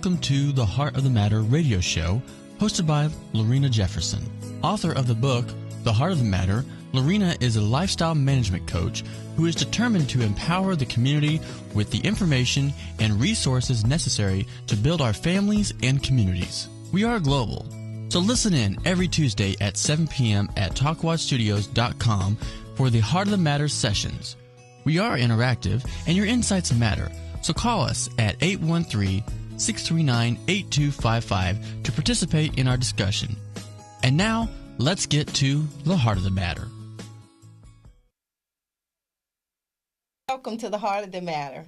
welcome to the Heart of the Matter radio show, hosted by Lorena Jefferson. Author of the book, The Heart of the Matter, Lorena is a lifestyle management coach who is determined to empower the community with the information and resources necessary to build our families and communities. We are global, so listen in every Tuesday at 7 p.m. at TalkWatchStudios.com for the Heart of the Matter sessions. We are interactive, and your insights matter, so call us at 813-639-8255 to participate in our discussion. And now, let's get to the heart of the matter. Welcome to the Heart of the Matter.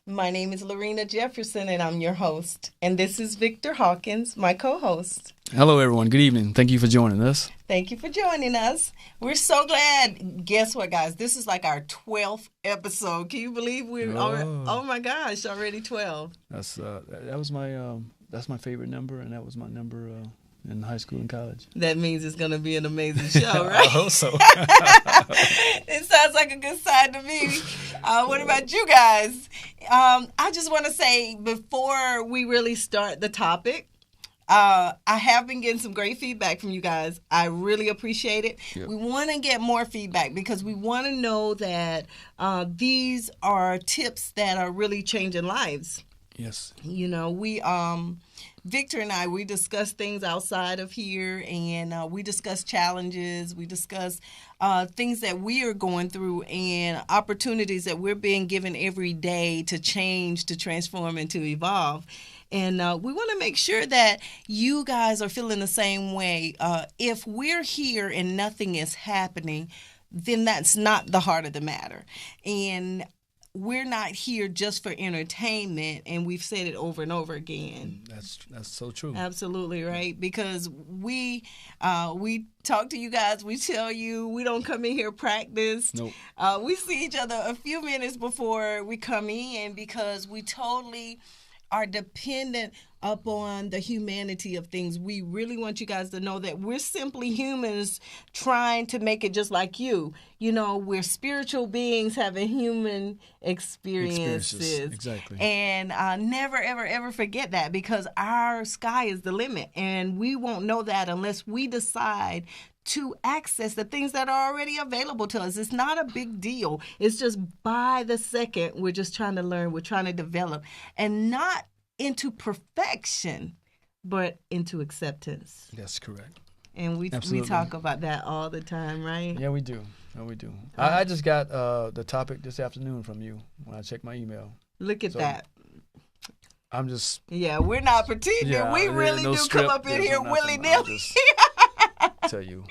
My name is Lorena Jefferson, and I'm your host. And this is Victor Hawkins, my co-host. Hello, everyone. Good evening. Thank you for joining us. Thank you for joining us. We're so glad. Guess what, guys? This is like our 12th episode. Can you believe we're oh my gosh, already 12. That's my favorite number, and that was my number in high school and college. That means it's going to be an amazing show, right? I hope so. It sounds like a good sign to me. What about you guys? I just want to say, before we really start the topic, I have been getting some great feedback from you guys. I really appreciate it. Yep. We want to get more feedback because we want to know that these are tips that are really changing lives. Yes. You know, Victor and I, we discuss things outside of here, and we discuss challenges. We discuss things that we are going through and opportunities that we're being given every day to change, to transform, and to evolve. And we want to make sure that you guys are feeling the same way. If we're here and nothing is happening, then that's not the heart of the matter. And we're not here just for entertainment, and we've said it over and over again. That's so true. Absolutely right, because we talk to you guys. We tell you we don't come in here practiced. Nope. We see each other a few minutes before we come in because we totally are dependent upon the humanity of things. We really want you guys to know that we're simply humans trying to make it just like you. You know, we're spiritual beings having human experiences. Exactly. And never, ever, ever forget that, because our sky is the limit. And we won't know that unless we decide to access the things that are already available to us. It's not a big deal. It's just by the second, we're just trying to learn, we're trying to develop, and not into perfection, but into acceptance. That's correct. And we talk about that all the time, right? Yeah, we do. I just got the topic this afternoon from you when I checked my email. Look at that. I'm just... Yeah, we're not pretending. Yeah, we really do come up in here willy-nilly. Tell you.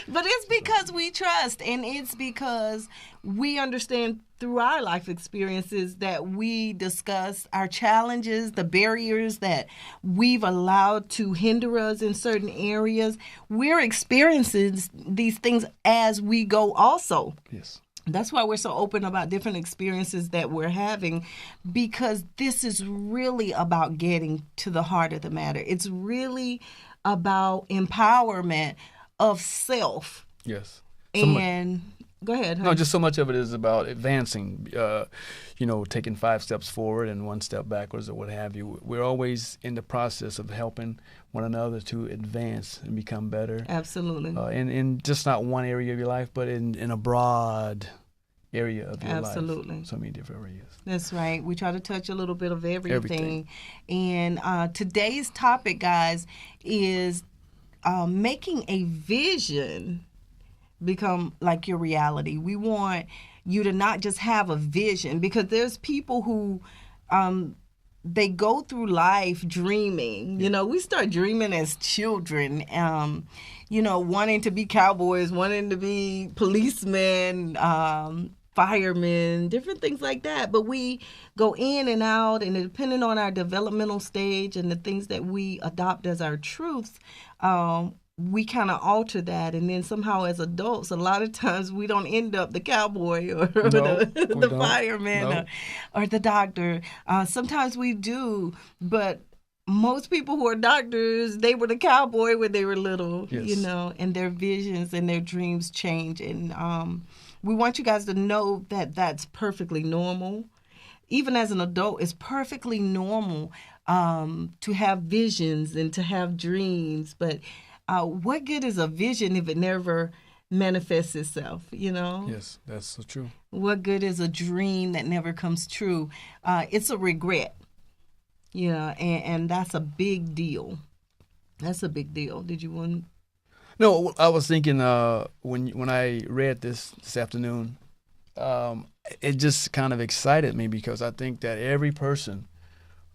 But it's because we trust, and it's because we understand through our life experiences that we discuss our challenges, the barriers that we've allowed to hinder us in certain areas. We're experiencing these things as we go also. Yes. That's why we're so open about different experiences that we're having, because this is really about getting to the heart of the matter. It's really about empowerment of self. Yes. And go ahead. No, just so much of it is about advancing, taking 5 steps forward and 1 step backwards or what have you. We're always in the process of helping one another to advance and become better. Absolutely. In just not one area of your life, but in a broad area of your life. Absolutely. So many different areas. That's right. We try to touch a little bit of everything. And today's topic, guys, is making a vision become like your reality. We want you to not just have a vision, because there's people who they go through life dreaming. You know, we start dreaming as children, wanting to be cowboys, wanting to be policemen, firemen, different things like that. But we go in and out, and depending on our developmental stage and the things that we adopt as our truths, we kind of alter that. And then somehow as adults, a lot of times we don't end up the cowboy or the fireman or the doctor. Sometimes we do, but most people who are doctors, they were the cowboy when they were little, yes. And their visions and their dreams change. And we want you guys to know that that's perfectly normal. even as an adult, it's perfectly normal to have visions and to have dreams. But what good is a vision if it never manifests itself, you know? Yes, that's so true. What good is a dream that never comes true? It's a regret, you know, and that's a big deal. That's a big deal. Did you want? No, I was thinking when I read this afternoon, it just kind of excited me because I think that every person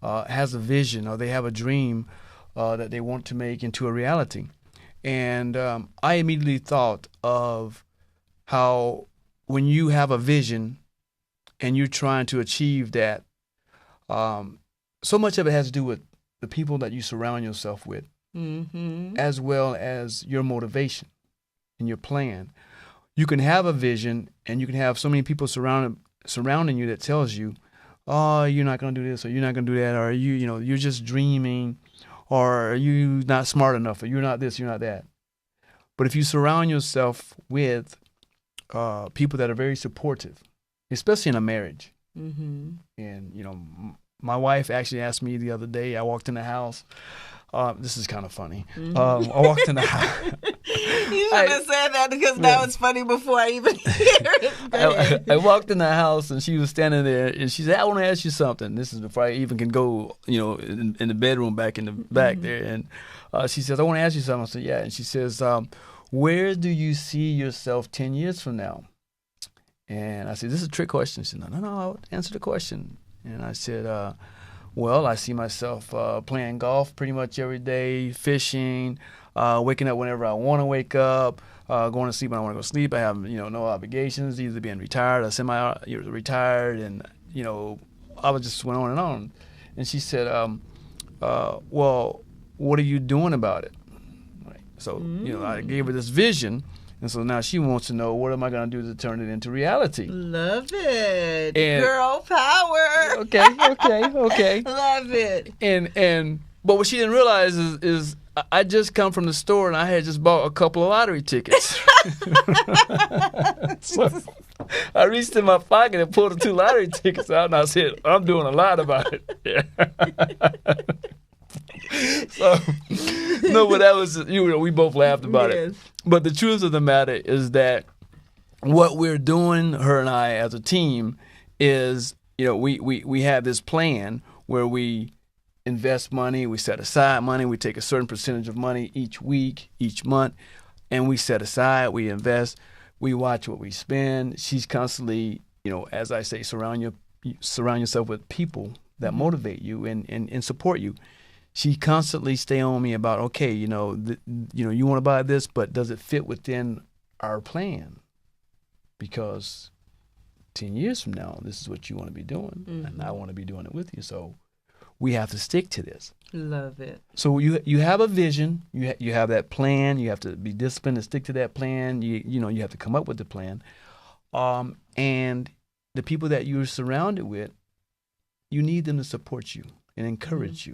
has a vision or they have a dream that they want to make into a reality. And I immediately thought of how when you have a vision and you're trying to achieve that, so much of it has to do with the people that you surround yourself with, as well as your motivation and your plan. You can have a vision and you can have so many people surrounding you that tells you, oh, you're not going to do this or you're not going to do that, or you're just dreaming, or you're not smart enough, or you're not this, you're not that. But if you surround yourself with people that are very supportive, especially in a marriage, and my wife actually asked me the other day, I walked in the house. This is kind of funny. I walked in the house. You should have said that because that was funny before I even hear it. I walked in the house and she was standing there and she said, I want to ask you something. This is before I even can go, in the bedroom back in the back there. And she says, I want to ask you something. I said, yeah. And she says, where do you see yourself 10 years from now? And I said, this is a trick question. She said, no, I'll answer the question. And I said, well, I see myself playing golf pretty much every day, fishing, waking up whenever I want to wake up, going to sleep when I want to go to sleep. I have, no obligations, either being retired or semi-retired, and, I was just went on and on. And she said, well, what are you doing about it? Right. So, I gave her this vision. And so now she wants to know, what am I going to do to turn it into reality? Love it. And, girl power. Okay. Love it. But what she didn't realize is I just come from the store and I had just bought a couple of lottery tickets. So I reached in my pocket and pulled the 2 lottery tickets out and I said, I'm doing a lot about it. Yeah. So, no, but that was, we both laughed about it. But the truth of the matter is that what we're doing, her and I as a team, is, we have this plan where we invest money, we set aside money, we take a certain percentage of money each week, each month, and we set aside, we invest, we watch what we spend. She's constantly, as I say, surround yourself with people that motivate you and support you. She constantly stay on me about, okay, you want to buy this, but does it fit within our plan? Because 10 years from now, this is what you want to be doing, and I want to be doing it with you. So we have to stick to this. Love it. So you have a vision, you have that plan. You have to be disciplined and stick to that plan. You have to come up with the plan, and the people that you're surrounded with, you need them to support you and encourage you.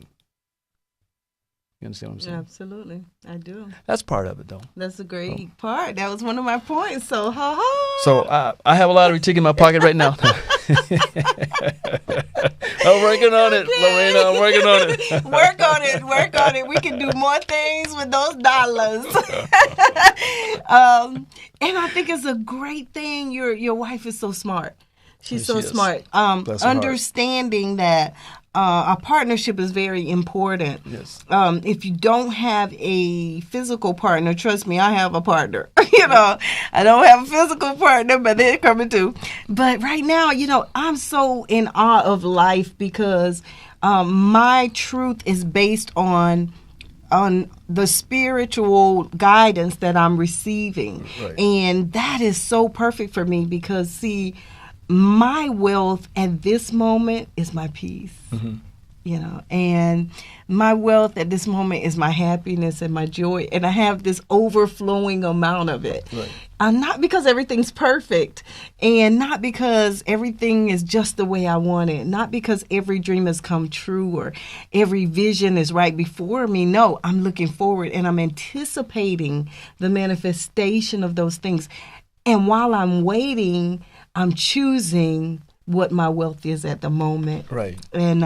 You understand what I'm saying? Absolutely. I do. That's part of it, though. That's a great part. That was one of my points. So, ha-ha. So, I have a lottery ticket in my pocket right now. I'm working on it, Lorena. I'm working on it. Work on it. We can do more things with those dollars. And I think it's a great thing. Your wife is so smart. She's so smart. Understanding that a partnership is very important. Yes. If you don't have a physical partner, trust me, I have a partner. I don't have a physical partner, but they're coming too. But right now, I'm so in awe of life because my truth is based on the spiritual guidance that I'm receiving. Right. And that is so perfect for me because, see, my wealth at this moment is my peace, and my wealth at this moment is my happiness and my joy, and I have this overflowing amount of it. Right. Not because everything's perfect, and not because everything is just the way I want it, not because every dream has come true or every vision is right before me. No, I'm looking forward and I'm anticipating the manifestation of those things. And while I'm waiting, I'm choosing what my wealth is at the moment. Right. And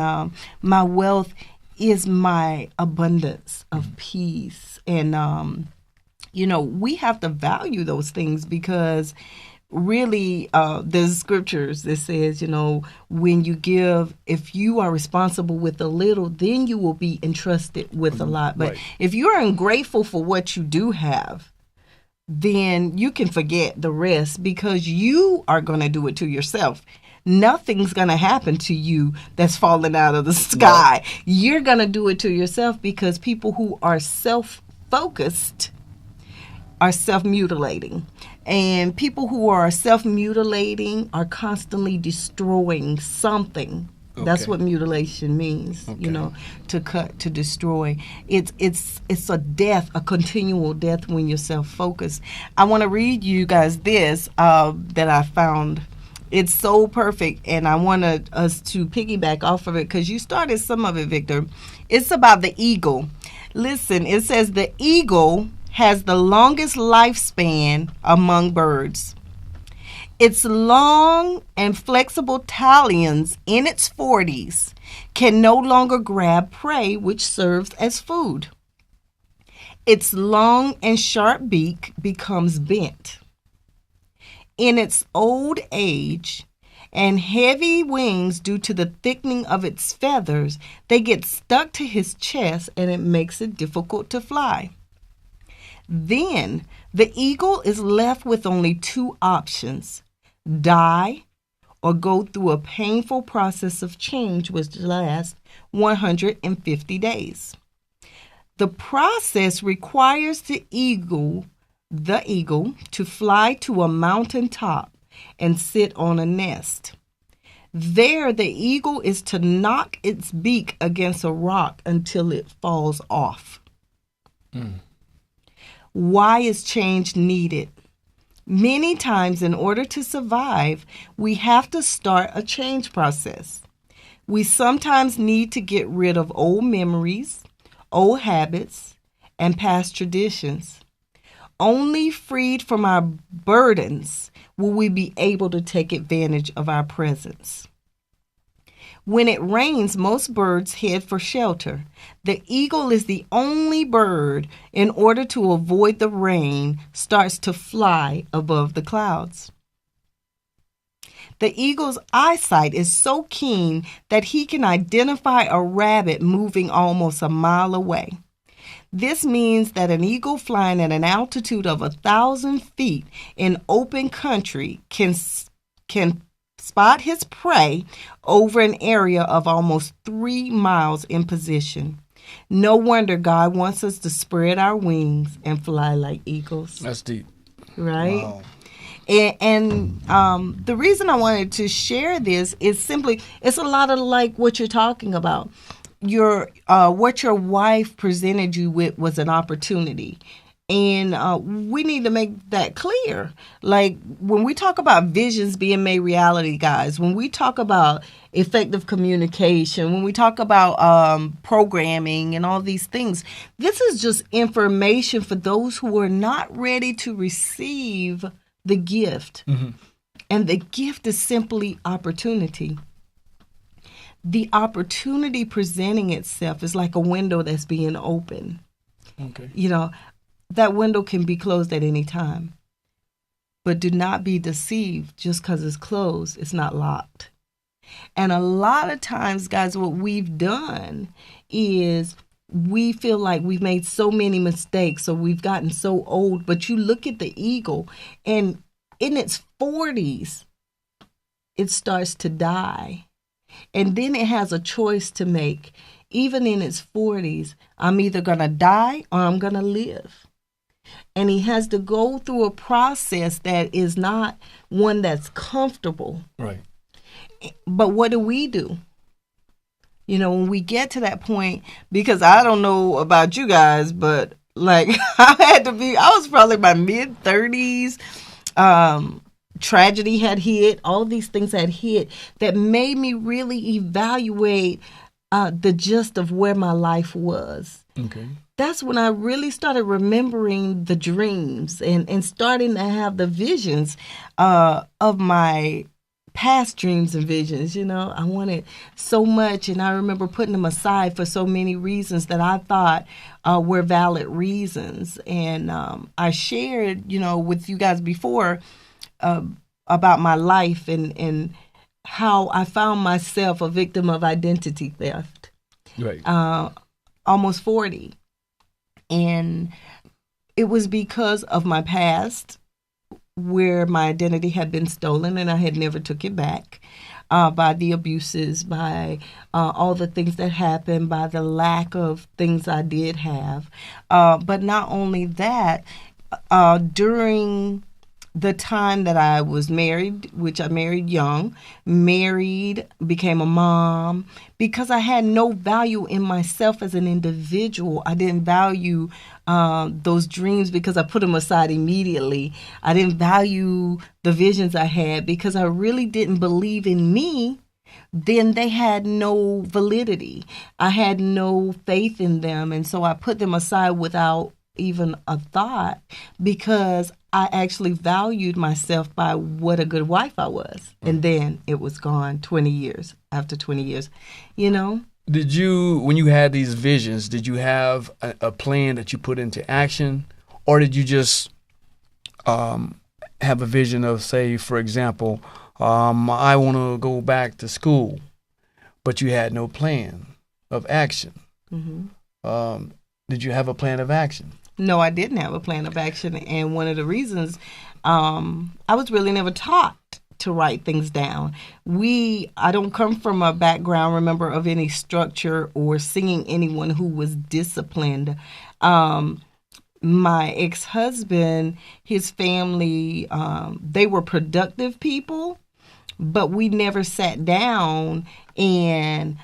my wealth is my abundance of peace. And, we have to value those things because really there's scriptures that says, when you give, if you are responsible with a little, then you will be entrusted with a lot. But if you're ungrateful for what you do have, then you can forget the rest because you are going to do it to yourself. Nothing's going to happen to you that's falling out of the sky. No. You're going to do it to yourself because people who are self-focused are self-mutilating. And people who are self-mutilating are constantly destroying something. Okay. That's what mutilation means, to cut, to destroy. It's a death, a continual death when you're self-focused. I want to read you guys this that I found. It's so perfect, and I want us to piggyback off of it because you started some of it, Victor. It's about the eagle. Listen, it says the eagle has the longest lifespan among birds. Its long and flexible talons in its 40s can no longer grab prey, which serves as food. Its long and sharp beak becomes bent. In its old age and heavy wings due to the thickening of its feathers, they get stuck to his chest and it makes it difficult to fly. Then the eagle is left with only two options: die or go through a painful process of change which lasts 150 days. The process requires the eagle to fly to a mountain top and sit on a nest. There, the eagle is to knock its beak against a rock until it falls off. Why is change needed? Many times, in order to survive, we have to start a change process. We sometimes need to get rid of old memories, old habits, and past traditions. Only freed from our burdens will we be able to take advantage of our presence. When it rains, most birds head for shelter. The eagle is the only bird, in order to avoid the rain, starts to fly above the clouds. The eagle's eyesight is so keen that he can identify a rabbit moving almost a mile away. This means that an eagle flying at an altitude of 1,000 feet in open country can spot his prey over an area of almost 3 miles in position. No wonder God wants us to spread our wings and fly like eagles. That's deep. Right? Wow. And the reason I wanted to share this is simply, it's a lot of like what you're talking about. What your wife presented you with was an opportunity. And we need to make that clear. Like when we talk about visions being made reality, guys, when we talk about effective communication, when we talk about programming and all these things, this is just information for those who are not ready to receive the gift. Mm-hmm. And the gift is simply opportunity. The opportunity presenting itself is like a window that's being opened. Okay. That window can be closed at any time. But do not be deceived. Just because it's closed, it's not locked. And a lot of times, guys, what we've done is we feel like we've made so many mistakes or we've gotten so old. But you look at the eagle, and in its 40s, it starts to die. And then it has a choice to make. Even in its 40s, I'm either going to die or I'm going to live. And he has to go through a process that is not one that's comfortable. Right. But what do? When we get to that point, because I don't know about you guys, but like I was probably my mid-30s. Tragedy had hit. All these things had hit that made me really evaluate the gist of where my life was. Okay. That's when I really started remembering the dreams and starting to have the visions of my past dreams and visions. I wanted so much, and I remember putting them aside for so many reasons that I thought were valid reasons. And I shared, with you guys before about my life and how I found myself a victim of identity theft. Right. Almost 40. And it was because of my past, where my identity had been stolen and I had never took it back, by the abuses, by all the things that happened, by the lack of things I did have. But not only that, during the time that I was married, which I married young, became a mom, because I had no value in myself as an individual. I didn't value those dreams because I put them aside immediately. I didn't value the visions I had because I really didn't believe in me. Then they had no validity. I had no faith in them. And so I put them aside without even a thought, because I actually valued myself by what a good wife I was. And then it was gone 20 years, after 20 years, Did you, when you had these visions, did you have a plan that you put into action? Or did you just have a vision of, say, for example, I want to go back to school, but you had no plan of action? Mm-hmm. Did you have a plan of action? No, I didn't have a plan of action. And one of the reasons, I was really never taught to write things down. I don't come from a background, remember, of any structure or seeing anyone who was disciplined. My ex-husband, his family, they were productive people, but we never sat down, and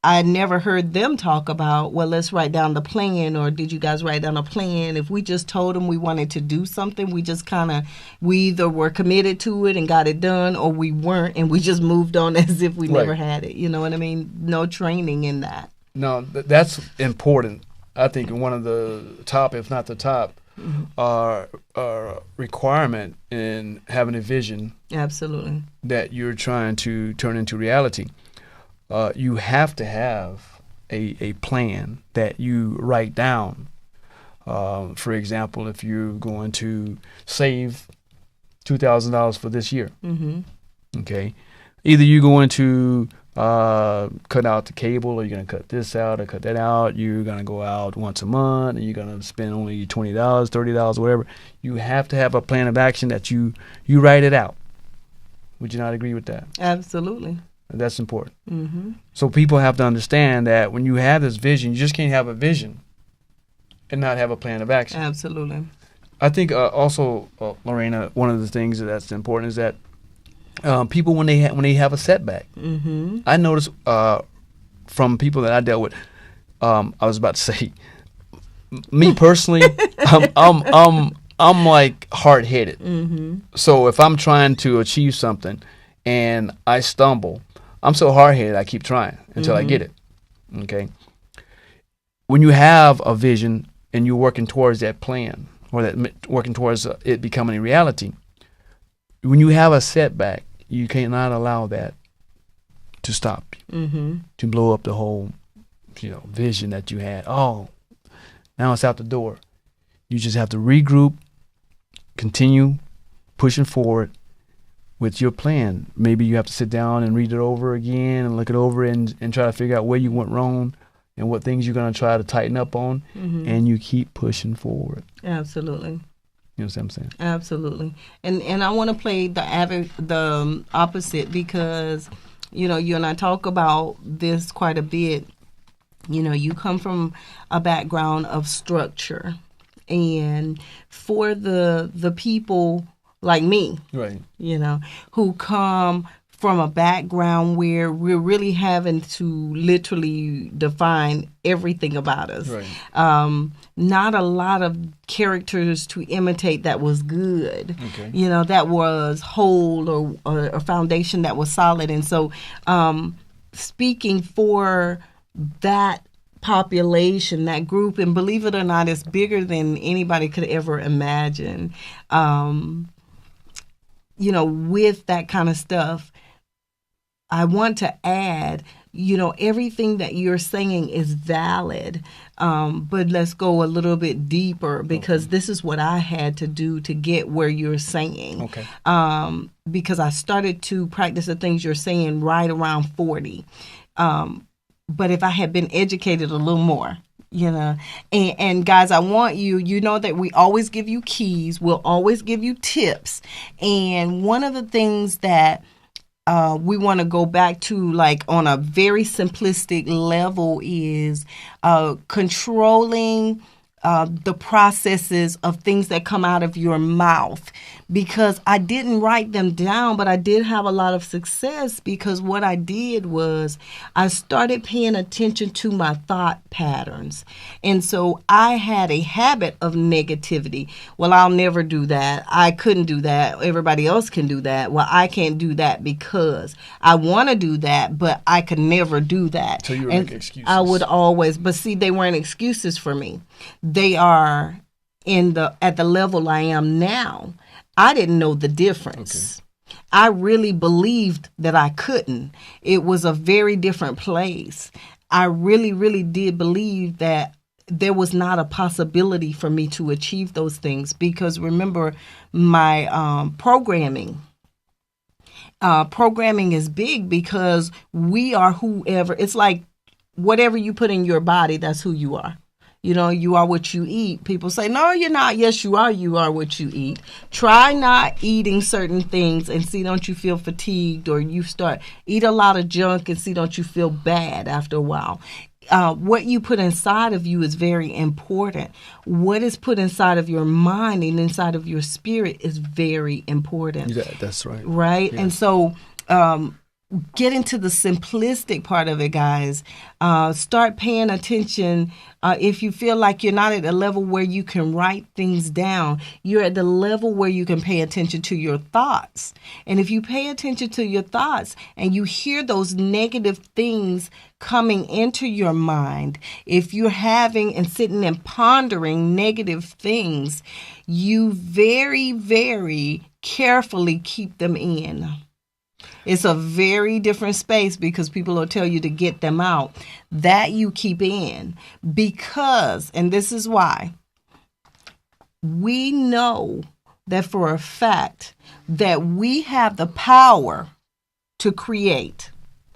I never heard them talk about, well, let's write down the plan, or did you guys write down a plan? If we just told them we wanted to do something, we either were committed to it and got it done, or we weren't, and we just moved on as if we never had it. You know what I mean? No training in that. No, that's important. I think one of the top, if not the top, requirement in having a vision. Absolutely. That you're trying to turn into reality. You have to have a plan that you write down. For example, if you're going to save $2,000 for this year, okay, either you're going to cut out the cable, or you're going to cut this out or cut that out. You're going to go out once a month, and you're going to spend only $20, $30, whatever. You have to have a plan of action that you write it out. Would you not agree with that? Absolutely. That's important. Mm-hmm. So people have to understand that when you have this vision, you just can't have a vision and not have a plan of action. Absolutely. I think also, Lorena, one of the things that's important is that people, when they have a setback, I notice from people that I dealt with, I was about to say, me personally, I'm like hard-headed. So if I'm trying to achieve something and I stumble, I'm so hard-headed, I keep trying until I get it. Okay. When you have a vision and you're working towards that plan, or that working towards it becoming a reality, when you have a setback, you cannot allow that to stop you, to blow up the whole, vision that you had. Oh, now it's out the door. You just have to regroup, continue pushing forward with your plan. Maybe you have to sit down and read it over again and look it over and try to figure out where you went wrong and what things you're going to try to tighten up on, and you keep pushing forward. Absolutely. You know what I'm saying? Absolutely. And I want to play the opposite, because, you and I talk about this quite a bit. You come from a background of structure, and for the people like me, right, who come from a background where we're really having to literally define everything about us. Right. Not a lot of characters to imitate that was good, that was whole, or a foundation that was solid. And so speaking for that population, that group, and believe it or not, it's bigger than anybody could ever imagine. with that kind of stuff, I want to add, everything that you're saying is valid, but let's go a little bit deeper, because this is what I had to do to get where you're saying. Okay. Because I started to practice the things you're saying right around 40. But if I had been educated a little more, and guys, I want you know that we always give you keys. We'll always give you tips. And one of the things that we want to go back to, like on a very simplistic level, is controlling the processes of things that come out of your mouth. Because I didn't write them down, but I did have a lot of success, because what I did was I started paying attention to my thought patterns. And so I had a habit of negativity. Well, I'll never do that. I couldn't do that. Everybody else can do that. Well, I can't do that because I want to do that, but I could never do that. So you were making excuses. I would always, but see, they weren't excuses for me. They are at the level I am now. I didn't know the difference. Okay. I really believed that I couldn't. It was a very different place. I really, really did believe that there was not a possibility for me to achieve those things, because remember, my programming is big, because we are whoever. It's like whatever you put in your body, that's who you are. You are what you eat. People say, no, you're not. Yes, you are. You are what you eat. Try not eating certain things and see, don't you feel fatigued, or you eat a lot of junk and see, don't you feel bad after a while. What you put inside of you is very important. What is put inside of your mind and inside of your spirit is very important. Yeah, that's right. Right? Yeah. And so get into the simplistic part of it, guys. Start paying attention. If you feel like you're not at a level where you can write things down, you're at the level where you can pay attention to your thoughts. And if you pay attention to your thoughts and you hear those negative things coming into your mind, if you're having and sitting and pondering negative things, you very, very carefully keep them in. It's a very different space, because people will tell you to get them out. That you keep in, because, and this is why, we know that for a fact that we have the power to create.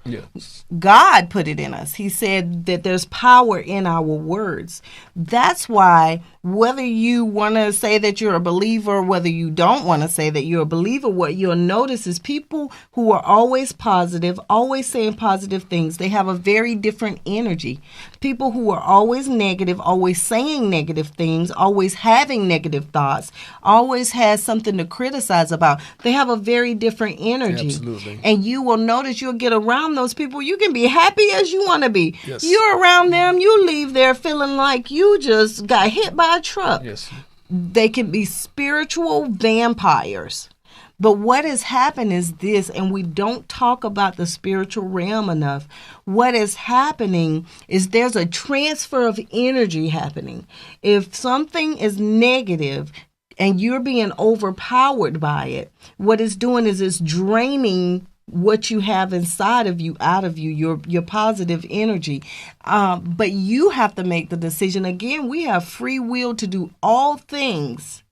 Yes. God put it in us. He said that there's power in our words. That's why, whether you want to say that you're a believer, whether you don't want to say that you're a believer, what you'll notice is people who are always positive, always saying positive things, they have a very different energy. People who are always negative, always saying negative things, always having negative thoughts, always has something to criticize about, they have a very different energy. Absolutely. And you will notice, you'll get around those people, you can be happy as you want to be. Yes. You're around them, you leave there feeling like you just got hit by a truck. Yes. They can be spiritual vampires. But what has happened is this, and we don't talk about the spiritual realm enough. What is happening is there's a transfer of energy happening. If something is negative and you're being overpowered by it, what it's doing is it's draining what you have inside of you, out of you, your positive energy. But you have to make the decision. Again, we have free will to do all things.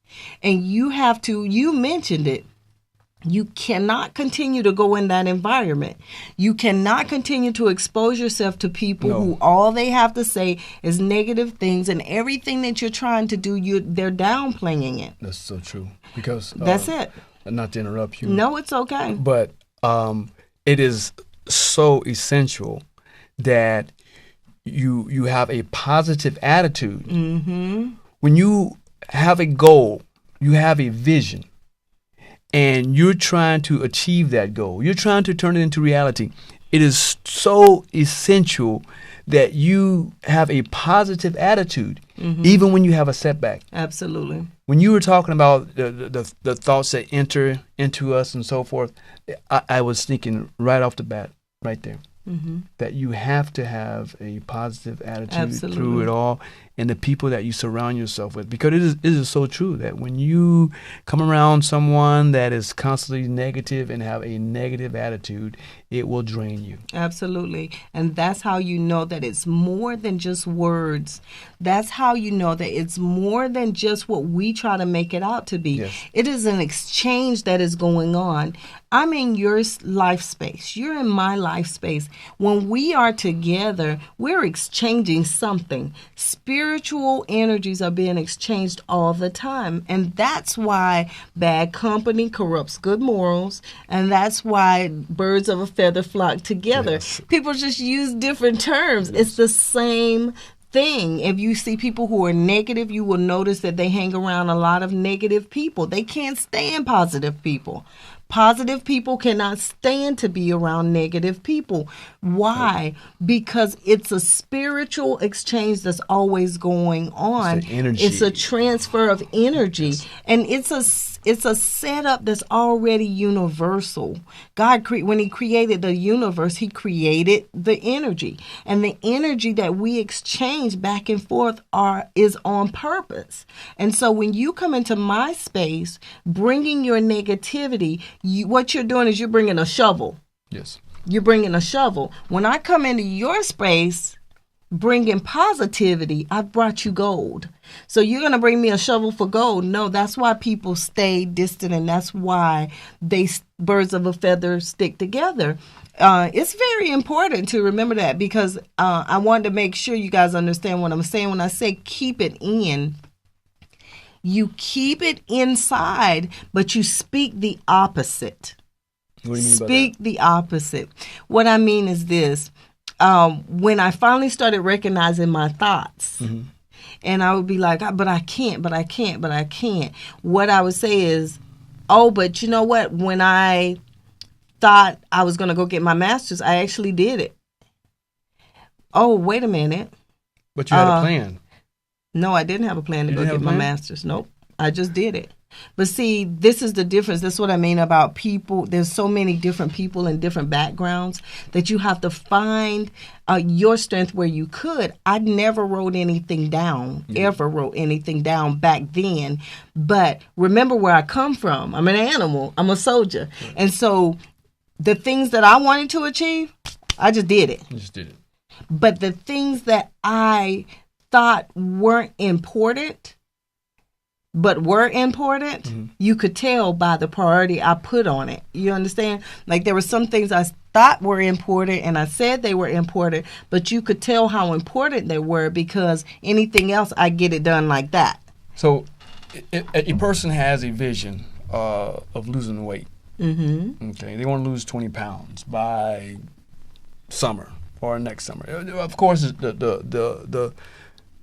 And you mentioned it. You cannot continue to go in that environment. You cannot continue to expose yourself to people who all they have to say is negative things, and everything that you're trying to do, they're downplaying it. That's so true. Because that's it. Not to interrupt you. No, it's okay. But it is so essential that you have a positive attitude. Mm-hmm. When you have a goal, you have a vision, and you're trying to achieve that goal, you're trying to turn it into reality, it is so essential that you have a positive attitude, even when you have a setback. Absolutely. When you were talking about the thoughts that enter into us and so forth, I was thinking right off the bat, right there. that you have to have a positive attitude Absolutely. through it all, and the people that you surround yourself with. Because it is so true that when you come around someone that is constantly negative and have a negative attitude, it will drain you. Absolutely. And that's how you know that it's more than just words. That's how you know that it's more than just what we try to make it out to be. Yes. It is an exchange that is going on. I'm in your life space. You're in my life space. When we are together, we're exchanging something. Spiritual energies are being exchanged all the time. And that's why bad company corrupts good morals. And that's why birds of a feather flock together. Yes. People just use different terms. Yes. It's the same thing. If you see people who are negative, you will notice that they hang around a lot of negative people. They can't stand positive people. Positive people cannot stand to be around negative people. Why? Because it's a spiritual exchange that's always going on. It's an energy. It's a transfer of energy. Yes. And it's a setup that's already universal. God, when he created the universe, he created the energy. And the energy that we exchange back and forth is on purpose. And so when you come into my space, bringing your negativity, what you're doing is you're bringing a shovel. Yes. You're bringing a shovel. When I come into your space, bringing positivity, I've brought you gold. So you're going to bring me a shovel for gold? No, that's why people stay distant, and that's why birds of a feather stick together. It's very important to remember that, because I wanted to make sure you guys understand what I'm saying when I say keep it in. You keep it inside, but you speak the opposite. What do you mean by Speak the opposite. What I mean is this. When I finally started recognizing my thoughts, and I would be like, but I can't. What I would say is, oh, but you know what? When I thought I was going to go get my master's, I actually did it. Oh, wait a minute. But you had a plan. No, I didn't have a plan to You go didn't get have a my plan? master's. Nope. I just did it. But see, this is the difference. That's what I mean about people. There's so many different people in different backgrounds that you have to find your strength where you could. I never wrote anything down, ever wrote anything down back then. But remember where I come from. I'm an animal. I'm a soldier. Right. And so the things that I wanted to achieve, I just did it. You just did it. But the things that I thought weren't important, but were important, you could tell by the priority I put on it. You understand? Like there were some things I thought were important and I said they were important, but you could tell how important they were because anything else, I get it done like that. So a person has a vision of losing weight. Okay, they want to lose 20 pounds by summer or next summer. Of course, the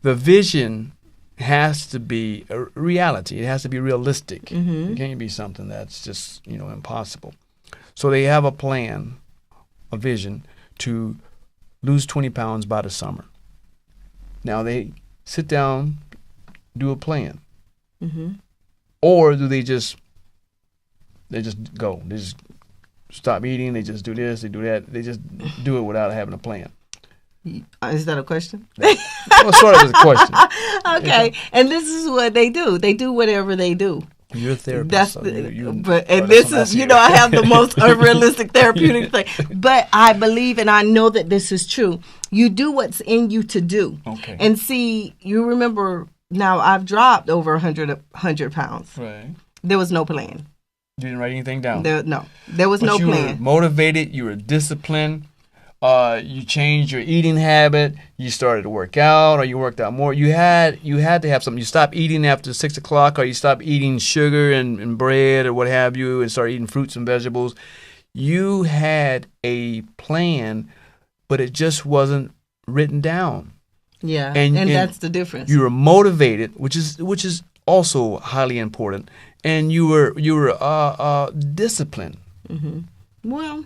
vision has to be a reality. It has to be realistic. It can't be something that's just, impossible. So they have a plan, a vision to lose 20 pounds by the summer. Now they sit down, do a plan. Or do they just go? They just stop eating. They just do this. They do that. They just do it without having a plan. Is that a question? Well, sort of is a question. Okay, and this is what they do. They do whatever they do. You're a therapist. That's so this is, I have the most unrealistic therapeutic thing. But I believe and I know that this is true. You do what's in you to do. Okay. And see, you remember now I've dropped over 100 pounds. Right. There was no plan. You didn't write anything down. There was no plan. You were motivated. You were disciplined. You changed your eating habit. You started to work out, or you worked out more. You had to have something. You stopped eating after 6 o'clock, or you stopped eating sugar and bread or what have you, and started eating fruits and vegetables. You had a plan, but it just wasn't written down. Yeah, and that's the difference. You were motivated, which is also highly important, and you were disciplined. Well.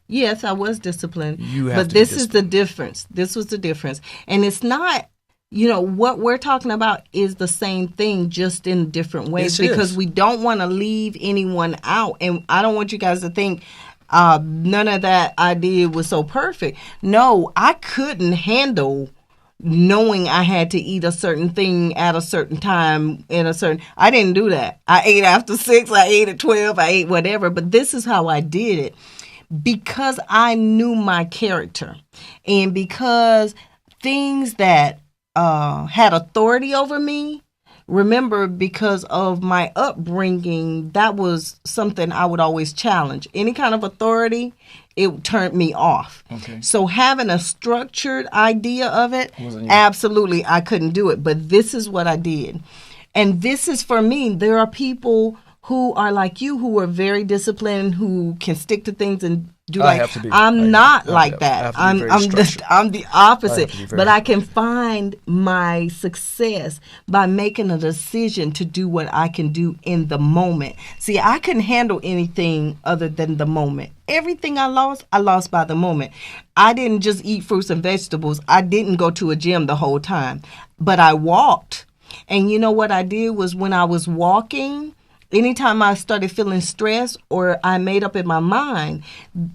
Yes, I was disciplined, but this is the difference. This was the difference. And it's not, what we're talking about is the same thing, just in different ways, because we don't want to leave anyone out. And I don't want you guys to think None of that I did was so perfect. No, I couldn't handle knowing I had to eat a certain thing at a certain time I didn't do that. I ate after 6, I ate at 12, I ate whatever, but this is how I did it because I knew my character and because things that had authority over me. Remember, because of my upbringing, that was something I would always challenge. Any kind of authority, it turned me off. Okay. So having a structured idea of it, absolutely, I couldn't do it. But this is what I did. And this is for me. There are people who are like you, who are very disciplined, who can stick to things and do I'm not like that. I'm the opposite. But I can find my success by making a decision to do what I can do in the moment. See, I couldn't handle anything other than the moment. Everything I lost by the moment. I didn't just eat fruits and vegetables. I didn't go to a gym the whole time, but I walked. And you know what I did was when I was walking, anytime I started feeling stressed or I made up in my mind,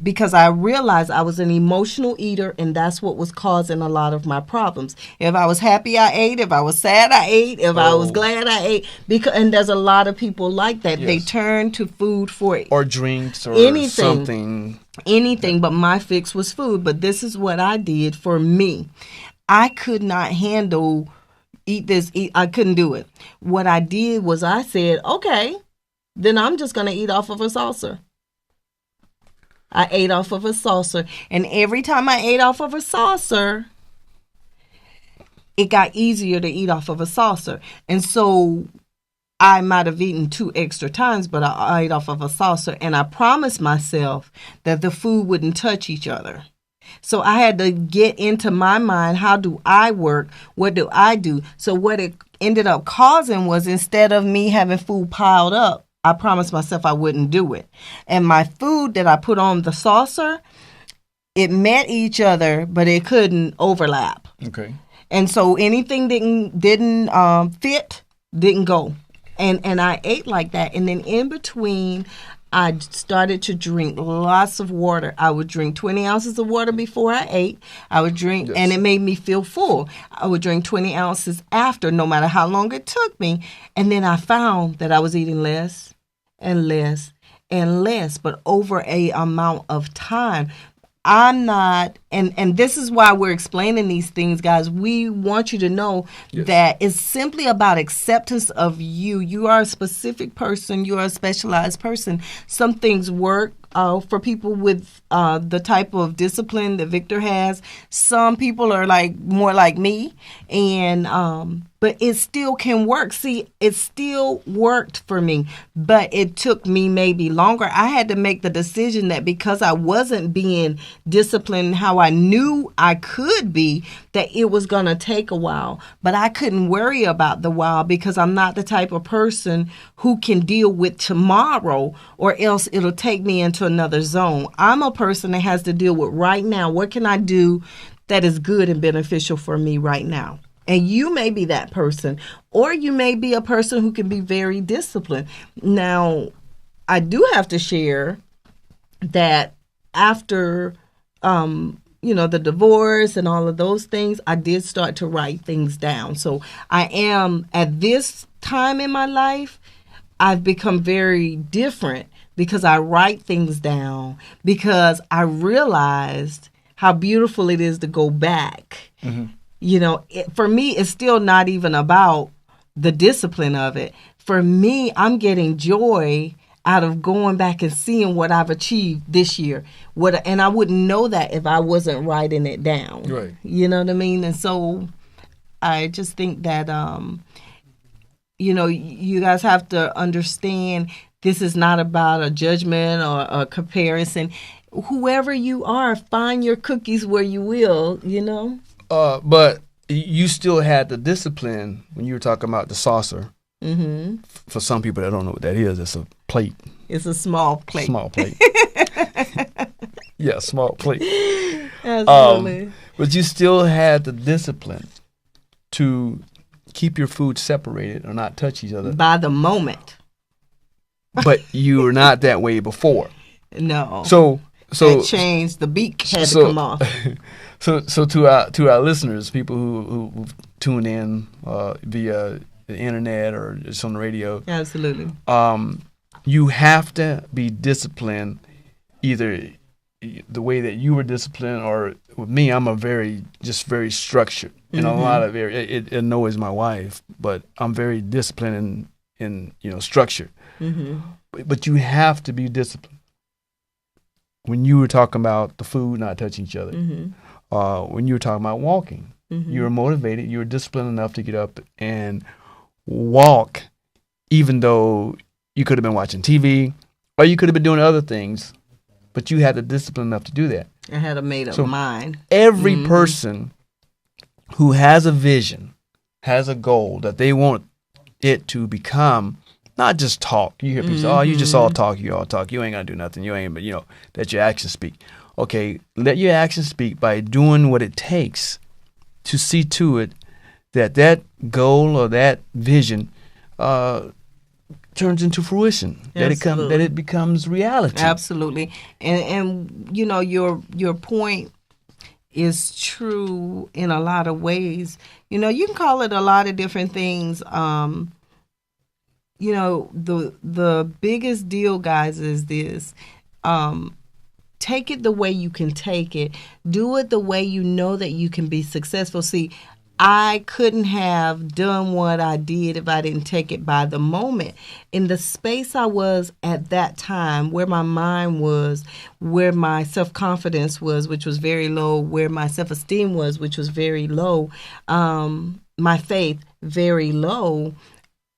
because I realized I was an emotional eater and that's what was causing a lot of my problems. If I was happy, I ate. If I was sad, I ate. If I was glad, I ate. And there's a lot of people like that. Yes. They turn to food for it. Or drinks or something. Anything, but my fix was food. But this is what I did for me. I could not handle I couldn't do it. What I did was I said, okay, then I'm just going to eat off of a saucer. I ate off of a saucer. And every time I ate off of a saucer, it got easier to eat off of a saucer. And so I might have eaten 2 extra times, but I ate off of a saucer. And I promised myself that the food wouldn't touch each other. So I had to get into my mind, how do I work? What do I do? So what it ended up causing was, instead of me having food piled up, I promised myself I wouldn't do it. And my food that I put on the saucer, it met each other, but it couldn't overlap. Okay. And so anything didn't fit, didn't go. And I ate like that. And then in between, I started to drink lots of water. I would drink 20 ounces of water before I ate. I would drink, yes. And it made me feel full. I would drink 20 ounces after, no matter how long it took me. And then I found that I was eating less and less and less, but over a amount of time. I'm not, and this is why we're explaining these things, guys. We want you to know yes. that it's simply about acceptance of you. You are a specific person. You are a specialized person. Some things work for people with the type of discipline that Victor has. Some people are more like me, and but it still can work. See, it still worked for me, but it took me maybe longer. I had to make the decision that because I wasn't being disciplined how I knew I could be, that it was going to take a while. But I couldn't worry about the while because I'm not the type of person who can deal with tomorrow, or else it'll take me into another zone. I'm a person that has to deal with right now. What can I do that is good and beneficial for me right now? And you may be that person, or you may be a person who can be very disciplined. Now, I do have to share that after, the divorce and all of those things, I did start to write things down. So I am, at this time in my life, I've become very different because I write things down, because I realized how beautiful it is to go back. Mm-hmm. For me, it's still not even about the discipline of it. For me, I'm getting joy out of going back and seeing what I've achieved this year. And I wouldn't know that if I wasn't writing it down. Right. You know what I mean? And so I just think that, you guys have to understand this is not about a judgment or a comparison. Whoever you are, find your cookies where you will, But you still had the discipline when you were talking about the saucer. Mm-hmm. For some people that don't know what that is, it's a plate. It's a small plate. Small plate. Yeah, small plate. Absolutely. But you still had the discipline to keep your food separated or not touch each other. By the moment. But you were not that way before. No. So that changed. The beak had to come off. So to our listeners, people who tune in via the internet or just on the radio. Absolutely. You have to be disciplined, either the way that you were disciplined, or with me, I'm very structured in a lot of areas. It annoys my wife, but I'm very disciplined in structure. But you have to be disciplined. When you were talking about the food not touching each other, when you were talking about walking, you were motivated, you were disciplined enough to get up and walk, even though you could have been watching TV or you could have been doing other things, but you had the discipline enough to do that. I had a made up mind. Every person who has a vision, has a goal that they want it to become, not just talk. You hear people say, "Oh, you just all talk, you ain't gonna do nothing, but let your actions speak." Okay, let your actions speak by doing what it takes to see to it that goal or that vision turns into fruition. That it becomes reality. Absolutely, and your point is true in a lot of ways. You can call it a lot of different things. The biggest deal, guys, is this. Take it the way you can take it. Do it the way you know that you can be successful. See, I couldn't have done what I did if I didn't take it by the moment. In the space I was at that time, where my mind was, where my self-confidence was, which was very low, where my self-esteem was, which was very low, my faith, very low,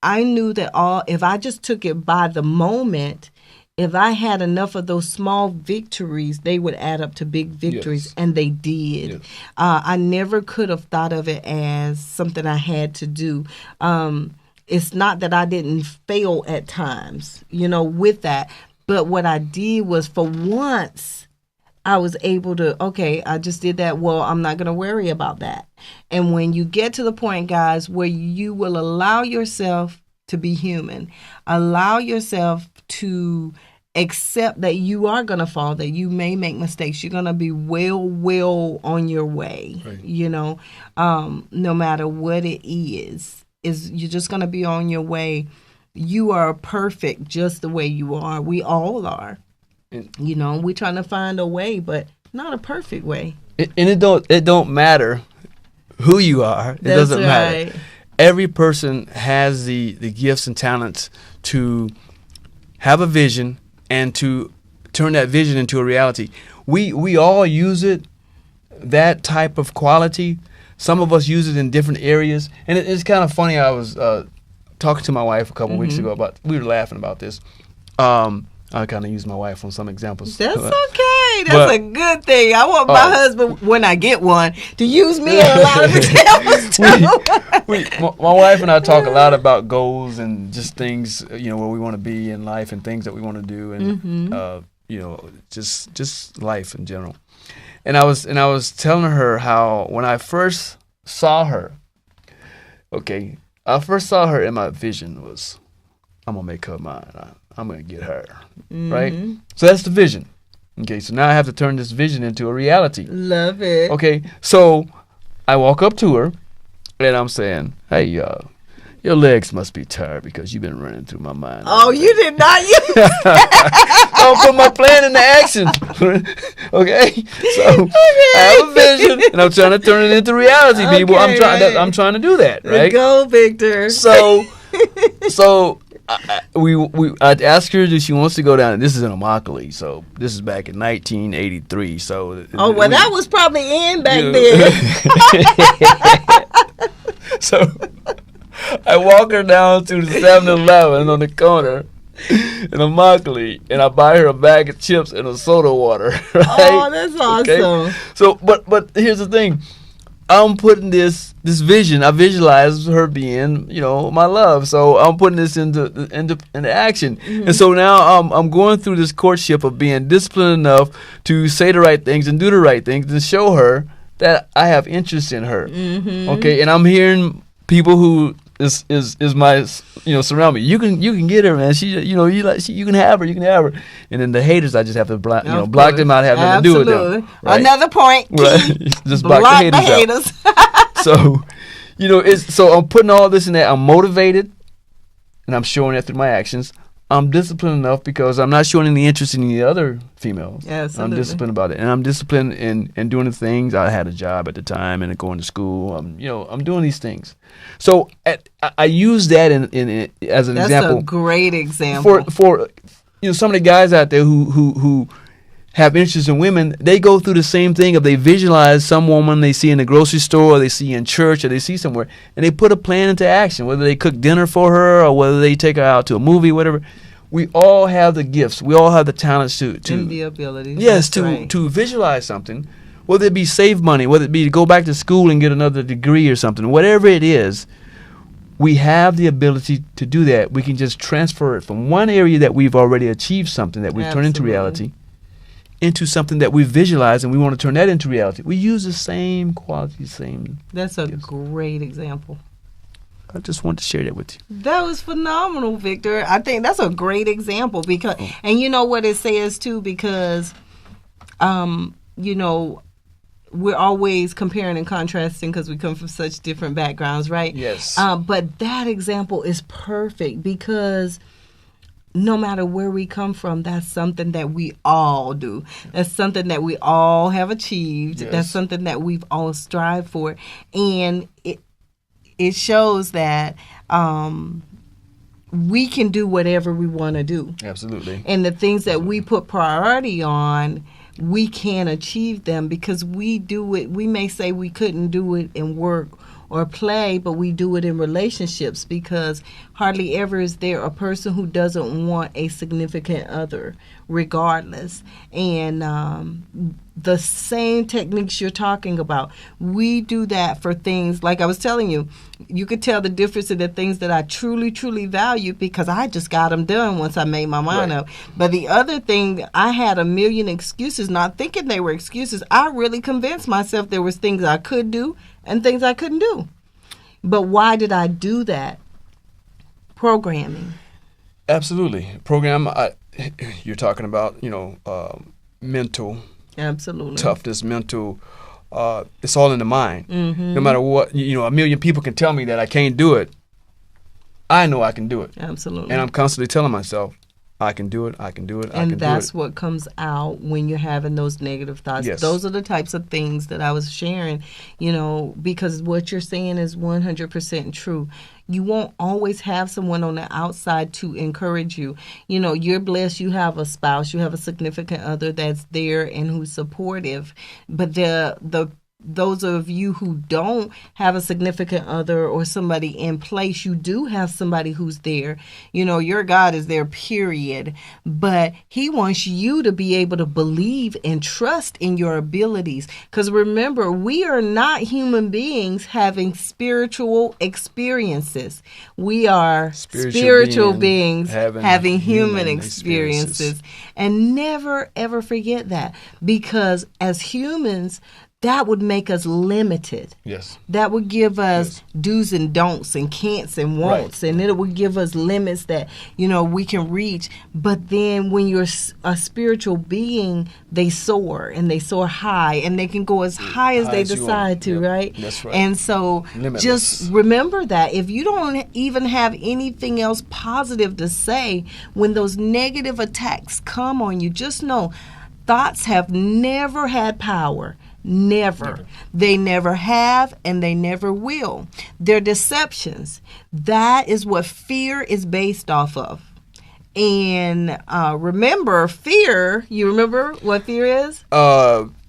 I knew that if I just took it by the moment, if I had enough of those small victories, they would add up to big victories, and they did. Yes. I never could have thought of it as something I had to do. It's not that I didn't fail at times, with that. But what I did was, for once, I was able to, I just did that. Well, I'm not going to worry about that. And when you get to the point, guys, where you will allow yourself to be human, allow yourself to accept that you are going to fall, that you may make mistakes, you're going to be well on your way, right. No matter what it is you're just going to be on your way. You are perfect just the way you are. We all are. We're trying to find a way, but not a perfect way. And it don't matter who you are. It doesn't matter. Every person has the gifts and talents to have a vision and to turn that vision into a reality. We all use it, that type of quality. Some of us use it in different areas. And it's kind of funny. I was talking to my wife a couple weeks ago we were laughing about this. I kind of use my wife on some examples. That's okay. That's a good thing. I want my husband, when I get one, to use me on a lot of examples too. My wife and I talk a lot about goals and just things, where we want to be in life and things that we want to do, and just life in general. And I was telling her how when I first saw her, I first saw her in my vision was, I'm gonna make her mine. I'm going to get her, right? So that's the vision. Okay, so now I have to turn this vision into a reality. Love it. Okay, so I walk up to her, and I'm saying, hey, your legs must be tired because you've been running through my mind. Oh, you did not use that. I'll put my plan into action. Okay? So I have a vision, and I'm trying to turn it into reality, people. I'm trying to do that, right? Go, Victor. So I'd ask her if she wants to go down. This is in Immokalee, so this is back in 1983. So that was probably in back then. So I walk her down to the 7-Eleven on the corner in Immokalee, and I buy her a bag of chips and a soda water. Right? Oh, that's awesome. Okay? So, but here's the thing. I'm putting this vision. I visualize her being, my love. So I'm putting this into action. And so now I'm going through this courtship of being disciplined enough to say the right things and do the right things and show her that I have interest in her. Okay, and I'm hearing people who is my surround me. You can get her, man. She you can have her. And then the haters, I just have to block them out, have nothing to do with them. Right? Another point. Right. Just block the haters out. So I'm putting all this in there. I'm motivated, and I'm showing that through my actions. I'm disciplined enough because I'm not showing any interest in the other females. Absolutely. I'm disciplined about it, and I'm disciplined in doing the things. I had a job at the time and going to school. I'm doing these things. So I use that as an example. That's a great example for some of the guys out there who have interest in women. They go through the same thing. If they visualize some woman they see in the grocery store, or they see in church, or they see somewhere, and they put a plan into action, whether they cook dinner for her or whether they take her out to a movie, whatever. We all have the gifts. We all have the talents to and the abilities. Yes, to visualize something, whether it be save money, whether it be to go back to school and get another degree or something, whatever it is. We have the ability to do that. We can just transfer it from one area that we've already achieved something that we've turned into reality into something that we visualize, and we want to turn that into reality. We use the same quality, same. That's a gifts. Great example. I just wanted to share that with you. That was phenomenal, Victor. I think that's a great example because, and you know what it says too, because, we're always comparing and contrasting because we come from such different backgrounds, right? Yes. But that example is perfect because no matter where we come from, that's something that we all do. That's something that we all have achieved. Yes. That's something that we've all strived for. And it shows that we can do whatever we want to do. Absolutely. And the things that we put priority on, we can achieve them because we do it. We may say we couldn't do it in work or play, but we do it in relationships because hardly ever is there a person who doesn't want a significant other regardless. And the same techniques you're talking about, we do that for things like I was telling you. You could tell the difference in the things that I truly, truly value because I just got them done once I made my mind up. But the other thing, I had a million excuses, not thinking they were excuses. I really convinced myself there was things I could do and things I couldn't do. But why did I do that? Programming. Absolutely. You're talking about, mental. Absolutely. Toughness, mental. It's all in the mind. Mm-hmm. No matter what, a million people can tell me that I can't do it. I know I can do it. Absolutely. And I'm constantly telling myself, I can do it, I can do it, I can do it. And that's what comes out when you're having those negative thoughts. Yes. Those are the types of things that I was sharing, because what you're saying is 100% true. You won't always have someone on the outside to encourage you. You're blessed. You have a spouse. You have a significant other that's there and who's supportive. But those of you who don't have a significant other or somebody in place, you do have somebody who's there. Your God is there, period. But he wants you to be able to believe and trust in your abilities. Because remember, we are not human beings having spiritual experiences. We are spiritual beings having human experiences. And never, ever forget that. Because as humans, that would make us limited. Yes. That would give us do's and don'ts and can'ts and won'ts. Right. And it would give us limits that, we can reach. But then when you're a spiritual being, they soar and they soar high and they can go as high as they decide to, right? That's right. And so just remember that if you don't even have anything else positive to say, when those negative attacks come on you, just know thoughts have never had power. Never. They never have and they never will. They're deceptions. That is what fear is based off of. And remember, fear, you remember what fear is?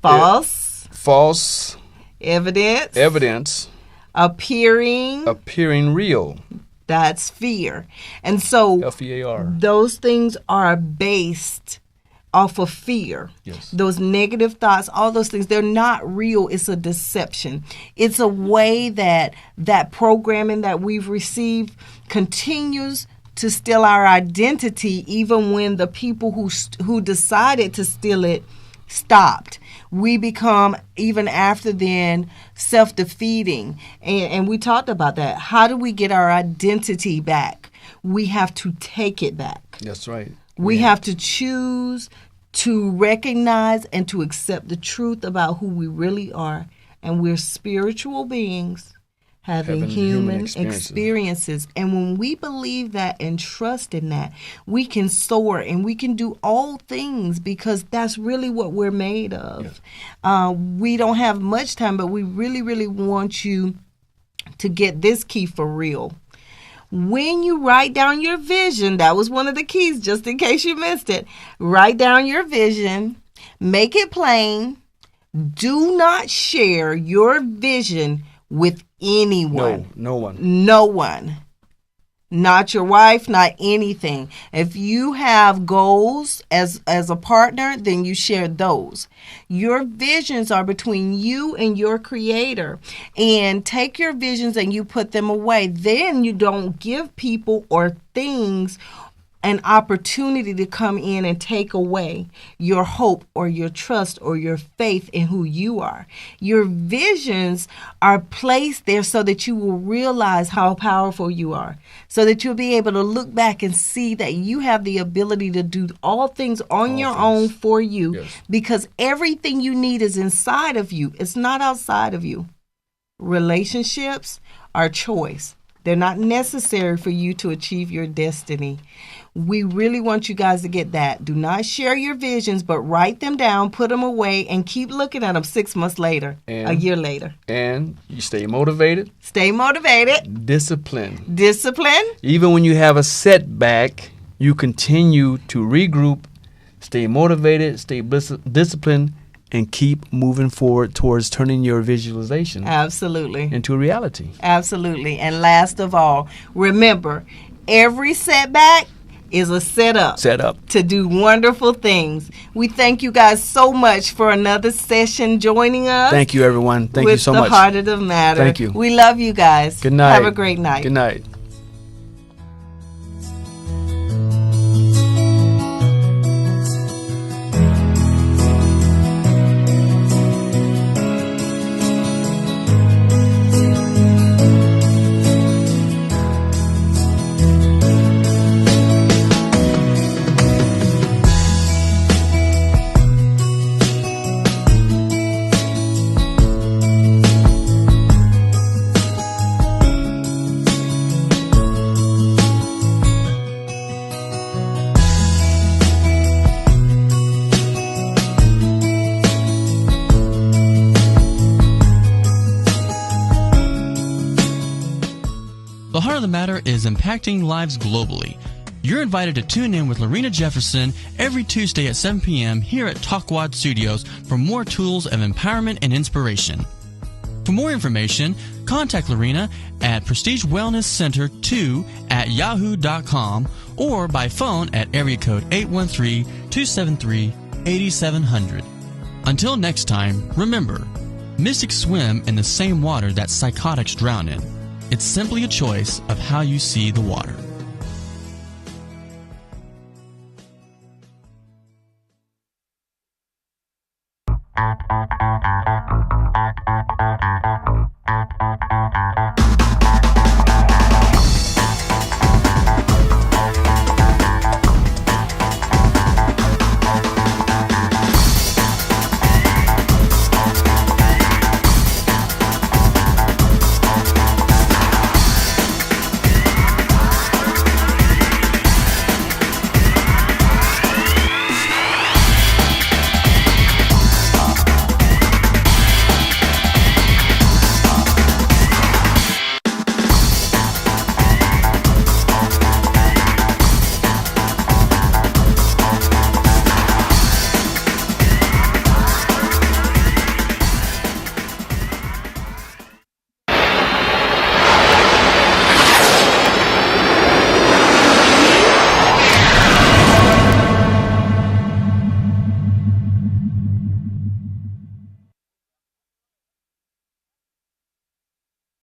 False. False. Evidence. Appearing real. That's fear. And so F-E-A-R. Those things are based off of fear. Yes. Those negative thoughts, all those things, they're not real. It's a deception. It's a way that programming that we've received continues to steal our identity, even when the people who decided to steal it stopped. We become, even after then, self-defeating. And we talked about that. How do we get our identity back? We have to take it back. That's right. We have to choose to recognize and to accept the truth about who we really are. And we're spiritual beings having human experiences. And when we believe that and trust in that, we can soar and we can do all things, because that's really what we're made of. Yeah. We don't have much time, but we really, really want you to get this key for real. When you write down your vision, that was one of the keys, just in case you missed it. Write down your vision, make it plain. Do not share your vision with anyone. No one. No one. Not your wife, not anything. If you have goals as a partner, then you share those. Your visions are between you and your creator. And take your visions and you put them away. Then you don't give people or things an opportunity to come in and take away your hope or your trust or your faith in who you are. Your visions are placed there so that you will realize how powerful you are, so that you'll be able to look back and see that you have the ability to do all things on your own for you. Yes. Because everything you need is inside of you. It's not outside of you. Relationships are choice. They're not necessary for you to achieve your destiny. We really want you guys to get that. Do not share your visions, but write them down, put them away, and keep looking at them 6 months later, a year later. And you stay motivated. Stay motivated. Discipline. Discipline. Even when you have a setback, you continue to regroup, stay motivated, stay disciplined, and keep moving forward towards turning your visualization into a reality. Absolutely. And last of all, remember, every setback is a setup to do wonderful things. We thank you guys so much for another session joining us. Thank you, everyone. Thank you so much. With the Heart of the Matter. Thank you. We love you guys. Good night. Have a great night. Good night. The Heart of the Matter is impacting lives globally. You're invited to tune in with Lorena Jefferson every Tuesday at 7 p.m. here at Talkwad Studios for more tools of empowerment and inspiration. For more information, contact Lorena at prestigewellnesscenter2@yahoo.com or by phone at area code 813-273-8700. Until next time, remember, mystics swim in the same water that psychotics drown in. It's simply a choice of how you see the water.